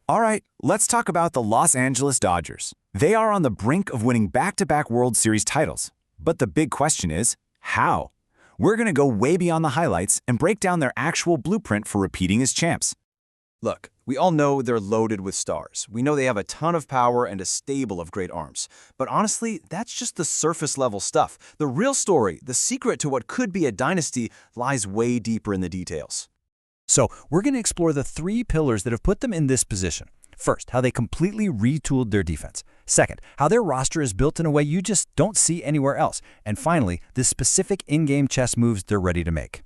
All right, let's talk about the Los Angeles Dodgers. They are on the brink of winning back-to-back World Series titles. But the big question is, how? We're going to go way beyond the highlights and break down their actual blueprint for repeating as champs. Look, we all know they're loaded with stars. We know they have a ton of power and a stable of great arms. But honestly, that's just the surface-level stuff. The real story, the secret to what could be a dynasty, lies way deeper in the details. So we're going to explore the three pillars that have put them in this position. First, how they completely retooled their defense. Second, how their roster is built in a way you just don't see anywhere else. And finally, the specific in-game chess moves they're ready to make.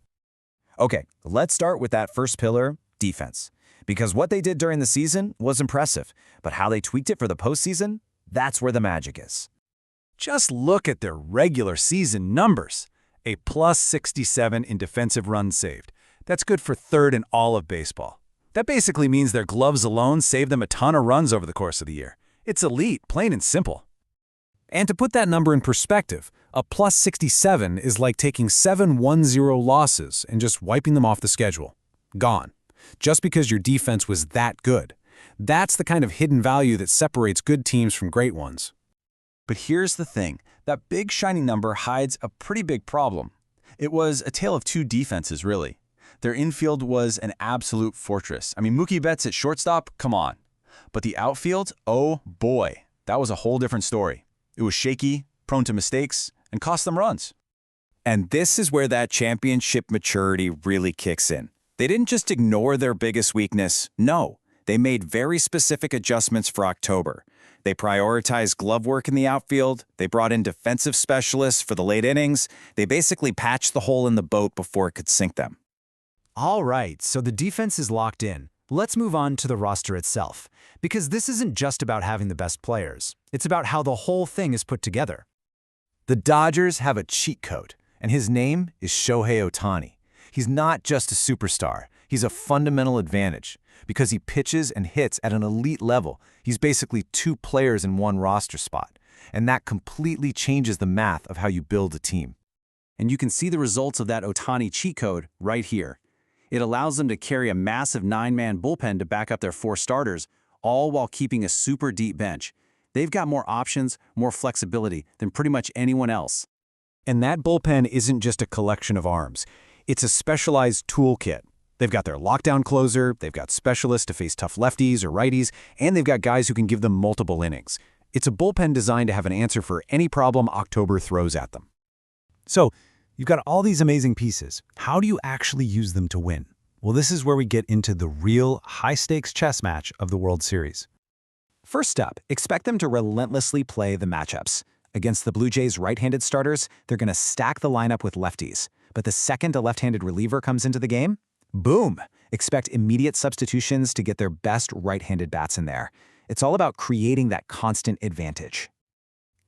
Okay, let's start with that first pillar, defense. Because what they did during the season was impressive, but how they tweaked it for the postseason, that's where the magic is. Just look at their regular season numbers. A +67 in defensive runs saved. That's good for third in all of baseball. That basically means their gloves alone saved them a ton of runs over the course of the year. It's elite, plain and simple. And to put that number in perspective, a +67 is like taking 7 1-0 losses and just wiping them off the schedule. Gone. Just because your defense was that good. That's the kind of hidden value that separates good teams from great ones. But here's the thing. That big shiny number hides a pretty big problem. It was a tale of two defenses, really. Their infield was an absolute fortress. I mean, Mookie Betts at shortstop, come on. But the outfield, oh boy, that was a whole different story. It was shaky, prone to mistakes, and cost them runs. And this is where that championship maturity really kicks in. They didn't just ignore their biggest weakness. No, they made very specific adjustments for October. They prioritized glove work in the outfield. They brought in defensive specialists for the late innings. They basically patched the hole in the boat before it could sink them. All right, so the defense is locked in. Let's move on to the roster itself, because this isn't just about having the best players. It's about how the whole thing is put together. The Dodgers have a cheat code, and his name is Shohei Ohtani. He's not just a superstar. He's a fundamental advantage. Because he pitches and hits at an elite level, he's basically two players in one roster spot. And that completely changes the math of how you build a team. And you can see the results of that Ohtani cheat code right here. It allows them to carry a massive 9-man bullpen to back up their 4 starters, all while keeping a super deep bench. They've got more options, more flexibility than pretty much anyone else. And that bullpen isn't just a collection of arms. It's a specialized toolkit. They've got their lockdown closer, they've got specialists to face tough lefties or righties, and they've got guys who can give them multiple innings. It's a bullpen designed to have an answer for any problem October throws at them. So, you've got all these amazing pieces. How do you actually use them to win? Well, this is where we get into the real high-stakes chess match of the World Series. First up, expect them to relentlessly play the matchups. Against the Blue Jays' right-handed starters, they're going to stack the lineup with lefties. But the second a left-handed reliever comes into the game, boom! Expect immediate substitutions to get their best right-handed bats in there. It's all about creating that constant advantage.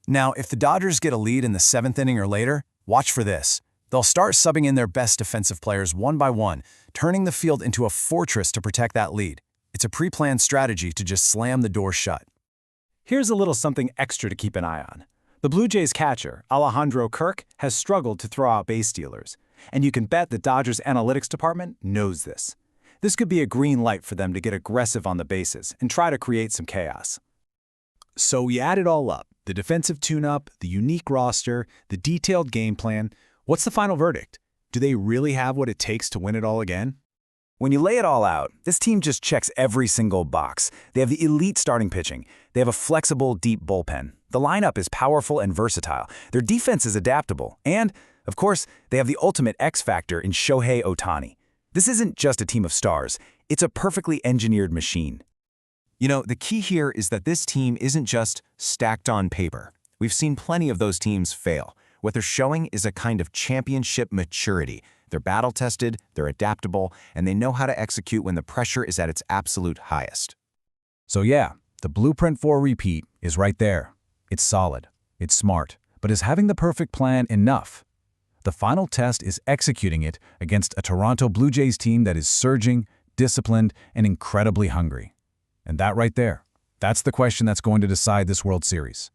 Now, if the Dodgers get a lead in the 7th inning or later, watch for this. They'll start subbing in their best defensive players one by one, turning the field into a fortress to protect that lead. It's a pre-planned strategy to just slam the door shut. Here's a little something extra to keep an eye on. The Blue Jays catcher, Alejandro Kirk, has struggled to throw out base stealers, and you can bet the Dodgers analytics department knows this. This could be a green light for them to get aggressive on the bases and try to create some chaos. So we add it all up, the defensive tune-up, the unique roster, the detailed game plan. What's the final verdict? Do they really have what it takes to win it all again? When you lay it all out, this team just checks every single box. They have the elite starting pitching. They have a flexible, deep bullpen. The lineup is powerful and versatile. Their defense is adaptable. And, of course, they have the ultimate X factor in Shohei Ohtani. This isn't just a team of stars. It's a perfectly engineered machine. You know, the key here is that this team isn't just stacked on paper. We've seen plenty of those teams fail. What they're showing is a kind of championship maturity. They're battle-tested, they're adaptable, and they know how to execute when the pressure is at its absolute highest. So yeah, the blueprint for a repeat is right there. It's solid, it's smart, but is having the perfect plan enough? The final test is executing it against a Toronto Blue Jays team that is surging, disciplined, and incredibly hungry. And that right there, that's the question that's going to decide this World Series.